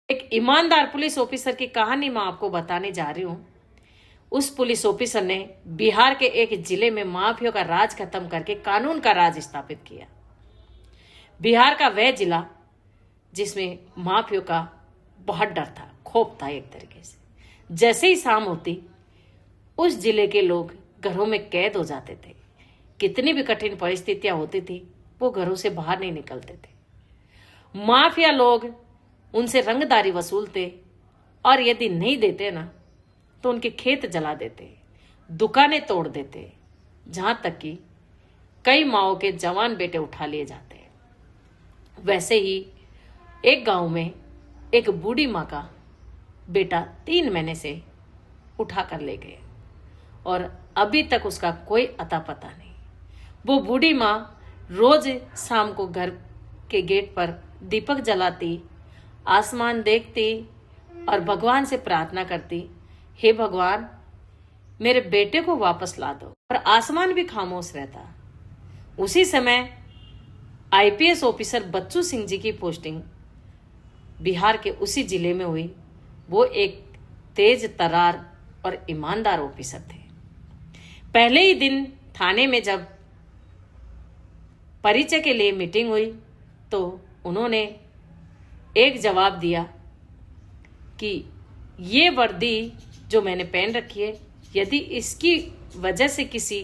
एक ईमानदार police officer की कहानी मैं आपको बताने जा रही हूँ। उस पुलिस ऑफिसर ने बिहार के एक जिले में माफिया का राज खत्म करके कानून का राज स्थापित किया। बिहार का वह जिला जिसमें माफिया का बहुत डर था, खौफ था एक तरीके से। जैसे ही शाम होती उस जिले के लोग घरों में कैद हो जाते थे। कितनी भी कठिन परिस्थितियां होती थी, वो घरों से बाहर नहीं निकलते थे। माफिया लोग उनसे रंगदारी वसूलते और यदि नहीं देते ना तो उनके खेत जला देते, दुकानें तोड़ देते, जहां तक कि कई माओ के जवान बेटे उठा लिए जाते। वैसे ही एक गांव में एक बूढ़ी माँ का बेटा 3 महीने से उठा कर ले गए और अभी तक उसका कोई अता पता नहीं। वो बूढ़ी माँ रोज शाम को घर के गेट पर दीपक जलाती, आसमान देखती और भगवान से प्रार्थना करती, हे भगवान मेरे बेटे को वापस ला दो। और आसमान भी खामोश रहता। उसी समय आईपीएस ऑफिसर बच्चू सिंह जी की पोस्टिंग बिहार के उसी जिले में हुई। वो एक तेज तर्रार और ईमानदार ऑफिसर थे। पहले ही दिन थाने में जब परिचय के लिए मीटिंग हुई तो उन्होंने एक जवाब दिया कि ये वर्दी जो मैंने पहन रखी है, यदि इसकी वजह से किसी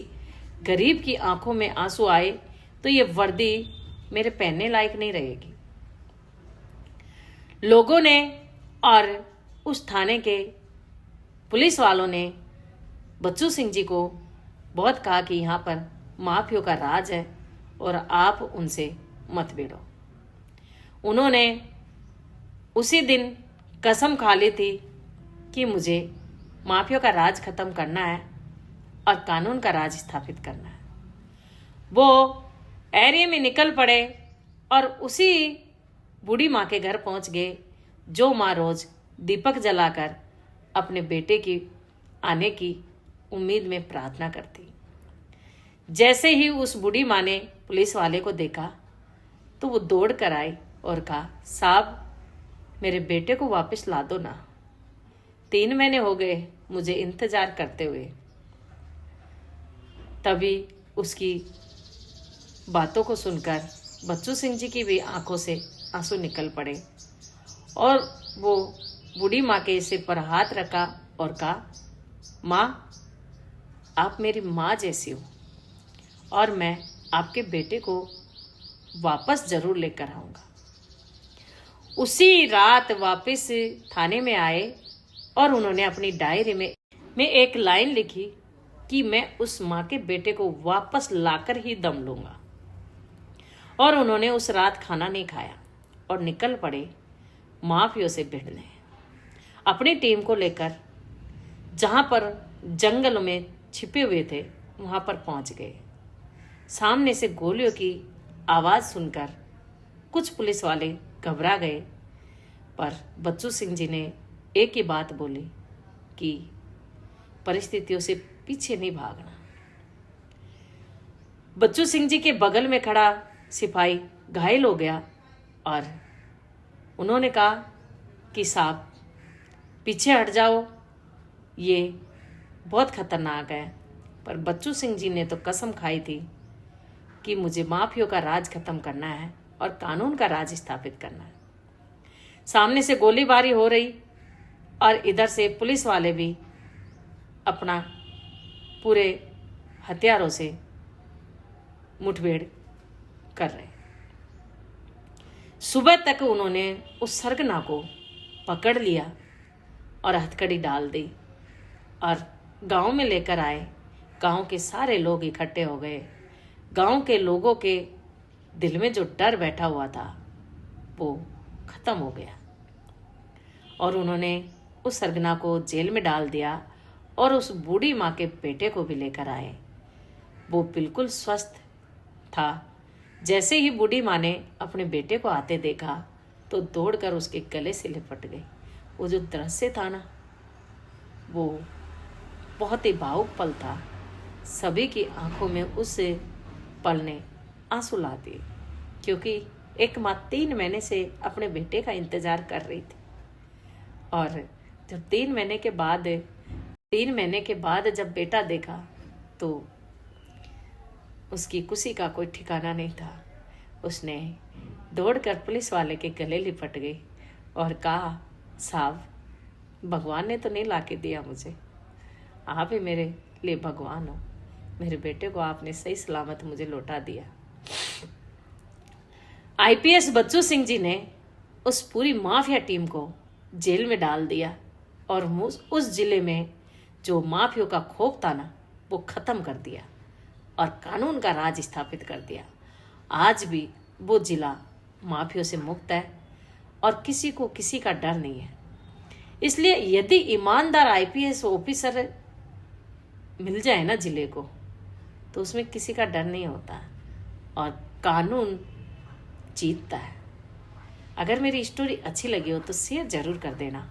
गरीब की आंखों में आंसू आए तो ये वर्दी मेरे पहनने लायक नहीं रहेगी। लोगों ने और उस थाने के पुलिस वालों ने बच्चू सिंह जी को बहुत कहा कि यहाँ पर माफियों का राज है और आप उनसे मत भिड़ो। उन्होंने उसी दिन कसम खा ली थी कि मुझे माफिया का राज खत्म करना है और कानून का राज स्थापित करना है। वो एरिया में निकल पड़े और उसी बूढ़ी माँ के घर पहुंच गए, जो माँ रोज दीपक जलाकर अपने बेटे की आने की उम्मीद में प्रार्थना करती। जैसे ही उस बूढ़ी माँ ने पुलिस वाले को देखा तो वो दौड़ कर आई और कहा, साहब मेरे बेटे को वापस ला दो ना, 3 महीने हो गए मुझे इंतजार करते हुए। तभी उसकी बातों को सुनकर बच्चू सिंह जी की भी आंखों से आंसू निकल पड़े और वो बूढ़ी माँ के सिर पर हाथ रखा और कहा, माँ आप मेरी माँ जैसी हो और मैं आपके बेटे को वापस जरूर लेकर आऊंगा। उसी रात वापस थाने में आए और उन्होंने अपनी डायरी में एक लाइन लिखी कि मैं उस माँ के बेटे को वापस लाकर ही दम लूंगा। और उन्होंने उस रात खाना नहीं खाया और निकल पड़े माफियों से भिड़ने। अपनी टीम को लेकर जहां पर जंगल में छिपे हुए थे वहां पर पहुंच गए। सामने से गोलियों की आवाज सुनकर कुछ पुलिस वाले घबरा गए, पर बच्चू सिंह जी ने एक ही बात बोली कि परिस्थितियों से पीछे नहीं भागना। बच्चू सिंह जी के बगल में खड़ा सिपाही घायल हो गया और उन्होंने कहा कि साहब पीछे हट जाओ, ये बहुत खतरनाक है। पर बच्चू सिंह जी ने तो कसम खाई थी कि मुझे माफियों का राज खत्म करना है और कानून का राज स्थापित करना है। सामने से गोलीबारी हो रही और इधर से पुलिस वाले भी अपना पूरे हथियारों से मुठभेड़ कर रहे। सुबह तक उन्होंने उस सरगना को पकड़ लिया और हथकड़ी डाल दी और गांव में लेकर आए। गांव के सारे लोग इकट्ठे हो गए। गांव के लोगों के दिल में जो डर बैठा हुआ था वो खत्म हो गया और उन्होंने उस सरगना को जेल में डाल दिया और उस बूढ़ी माँ के बेटे को भी लेकर आए। वो बिल्कुल स्वस्थ था। जैसे ही बूढ़ी माँ ने अपने बेटे को आते देखा तो दौड़कर उसके गले से लिपट गई। वो जो दृश्य था ना, वो बहुत ही भावुक पल था। सभी की आंखों में उस पल ने आंसू ला दिए, क्योंकि एक माँ 3 महीने से अपने बेटे का इंतजार कर रही थी। और जब 3 महीने के बाद जब बेटा देखा तो उसकी खुशी का कोई ठिकाना नहीं था। उसने दौड़कर पुलिस वाले के गले लिपट गई और कहा, साहब, भगवान ने तो नहीं लाके दिया मुझे, आप ही मेरे लिए भगवान हो। मेरे बेटे को आपने सही सलामत मुझे लौटा दिया। आईपीएस बच्चू सिंह जी ने उस पूरी माफिया टीम को जेल में डाल दिया और उस जिले में जो माफियों का खौफ था ना, वो खत्म कर दिया और कानून का राज स्थापित कर दिया। आज भी वो जिला माफियों से मुक्त है और किसी को किसी का डर नहीं है। इसलिए यदि ईमानदार आईपीएस ऑफिसर मिल जाए ना जिले को, तो उसमें किसी का डर नहीं होता और कानून जीतता है। अगर मेरी स्टोरी अच्छी लगी हो तो शेयर जरूर कर देना।